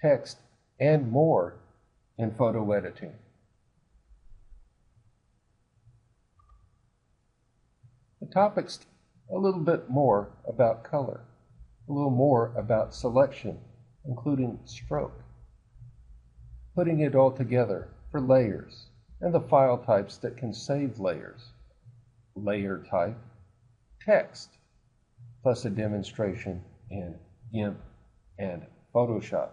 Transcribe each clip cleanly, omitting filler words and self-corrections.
text, and more in photo editing. The topic's a little bit more about color, a little more about selection, including stroke, putting it all together for layers, and the file types that can save layers. Layer type, text, plus a demonstration in GIMP and Photoshop.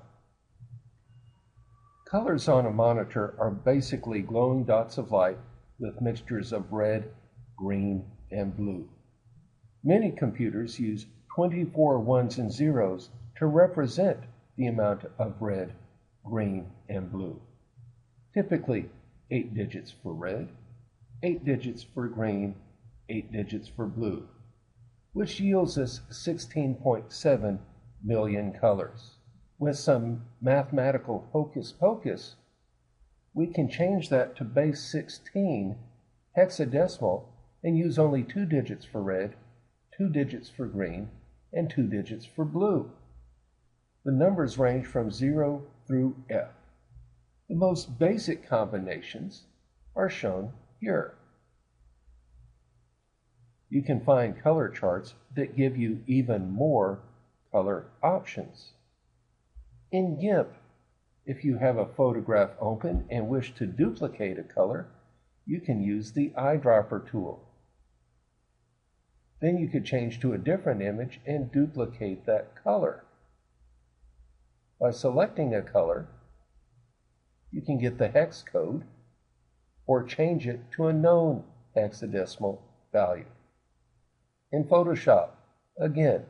Colors on a monitor are basically glowing dots of light with mixtures of red, green, and blue. Many computers use 24 ones and zeros to represent the amount of red, green, and blue. Typically 8 digits for red, 8 digits for green, 8 digits for blue, which yields us 16.7 million colors. With some mathematical hocus pocus, we can change that to base 16 hexadecimal and use only 2 digits for red, 2 digits for green, and 2 digits for blue. The numbers range from 0 through F. The most basic combinations are shown here. You can find color charts that give you even more color options. In GIMP, if you have a photograph open and wish to duplicate a color, you can use the eyedropper tool. Then you could change to a different image and duplicate that color. By selecting a color, you can get the hex code or change it to a known hexadecimal value. In Photoshop, again,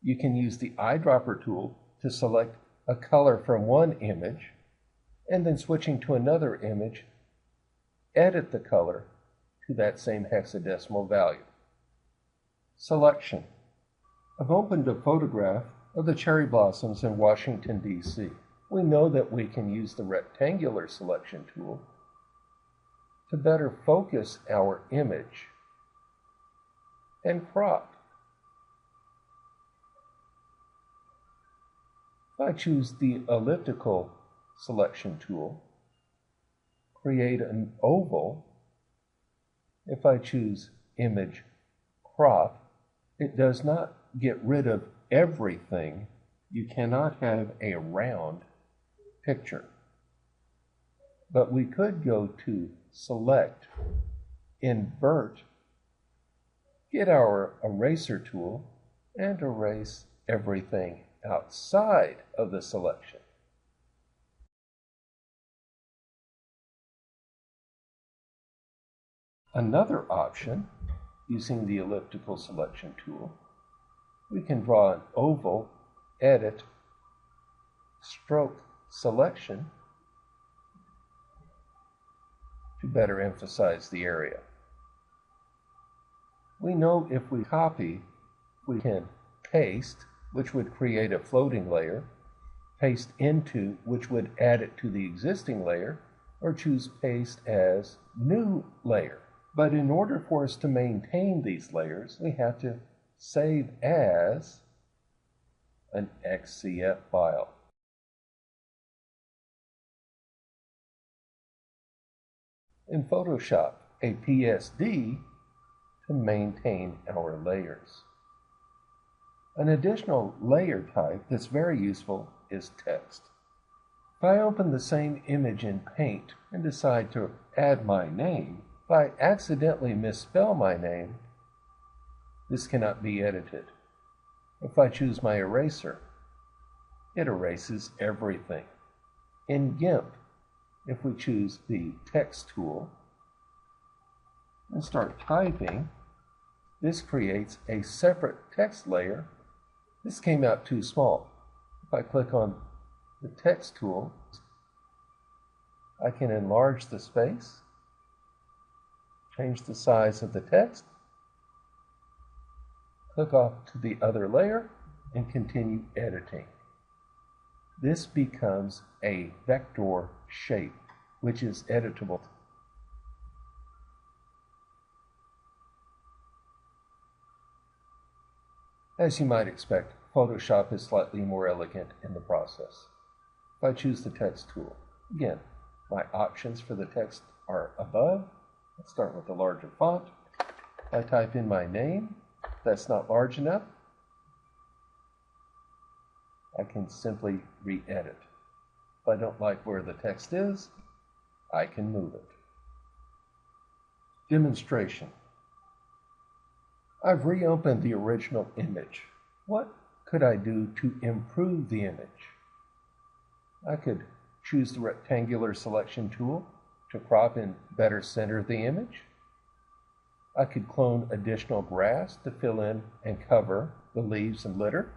you can use the eyedropper tool to select a color from one image, and then switching to another image, edit the color to that same hexadecimal value. Selection. I've opened a photograph of the cherry blossoms in Washington, D.C. We know that we can use the rectangular selection tool to better focus our image and crop. If I choose the elliptical selection tool, create an oval. If I choose image crop, it does not get rid of everything. You cannot have a round picture. But we could go to select, invert, get our eraser tool, and erase everything outside of the selection. Another option, using the elliptical selection tool, we can draw an oval, edit, stroke selection to better emphasize the area. We know if we copy, we can paste, which would create a floating layer, paste into, which would add it to the existing layer, or choose paste as new layer. But in order for us to maintain these layers, we have to save as an XCF file. In Photoshop, a PSD to maintain our layers. An additional layer type that's very useful is text. If I open the same image in Paint and decide to add my name, if I accidentally misspell my name, this cannot be edited. If I choose my eraser, it erases everything. In GIMP, if we choose the text tool and start typing, this creates a separate text layer. This came out too small. If I click on the text tool, I can enlarge the space, change the size of the text, click off to the other layer, and continue editing. This becomes a vector shape, which is editable. As you might expect, Photoshop is slightly more elegant in the process. If I choose the text tool, again, my options for the text are above. Let's start with the larger font. If I type in my name, if that's not large enough, I can simply re-edit. If I don't like where the text is, I can move it. Demonstration. I've reopened the original image. What could I do to improve the image? I could choose the rectangular selection tool to crop and better center the image. I could clone additional grass to fill in and cover the leaves and litter.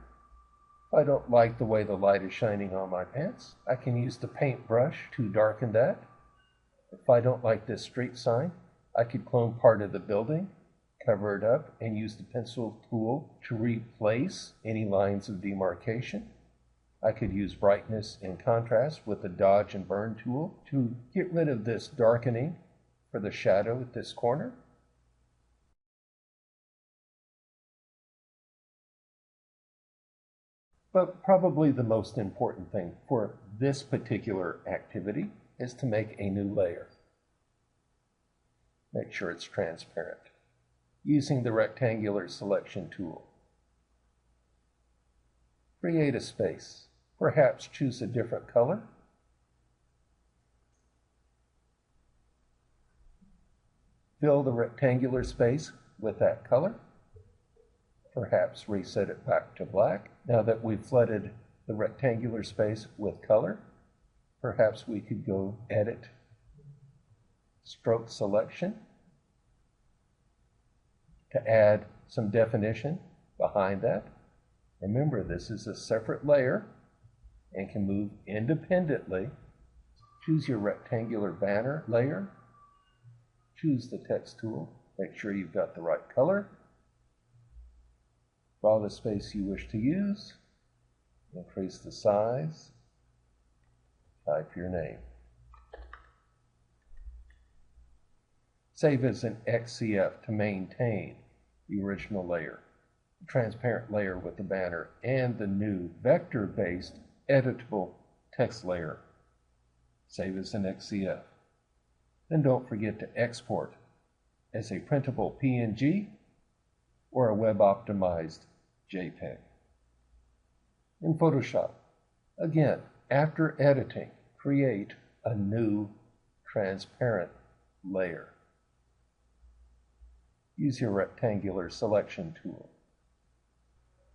If I don't like the way the light is shining on my pants, I can use the paintbrush to darken that. If I don't like this street sign, I could clone part of the building, cover it up, and use the pencil tool to replace any lines of demarcation. I could use brightness and contrast with the dodge and burn tool to get rid of this darkening for the shadow at this corner. But probably the most important thing for this particular activity is to make a new layer. Make sure it's transparent using the rectangular selection tool. Create a space. Perhaps choose a different color. Fill the rectangular space with that color. Perhaps reset it back to black. Now that we've flooded the rectangular space with color, perhaps we could go edit stroke selection to add some definition behind that. Remember, this is a separate layer and can move independently. Choose your rectangular banner layer. Choose the text tool. Make sure you've got the right color. Draw the space you wish to use. Increase the size. Type your name. Save as an XCF to maintain the original layer, the transparent layer with the banner, and the new vector-based editable text layer. Save as an XCF. Then don't forget to export as a printable PNG or a web-optimized JPEG. In Photoshop, again, after editing, create a new transparent layer. Use your rectangular selection tool.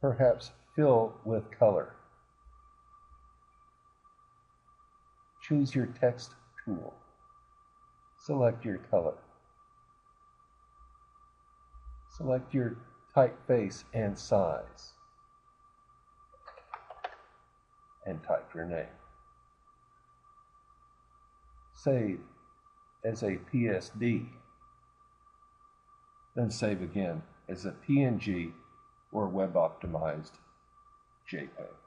Perhaps fill with color. Choose your text tool. Select your color. Select your typeface and size. And type your name. Save as a PSD. Then save again as a PNG or web-optimized JPEG.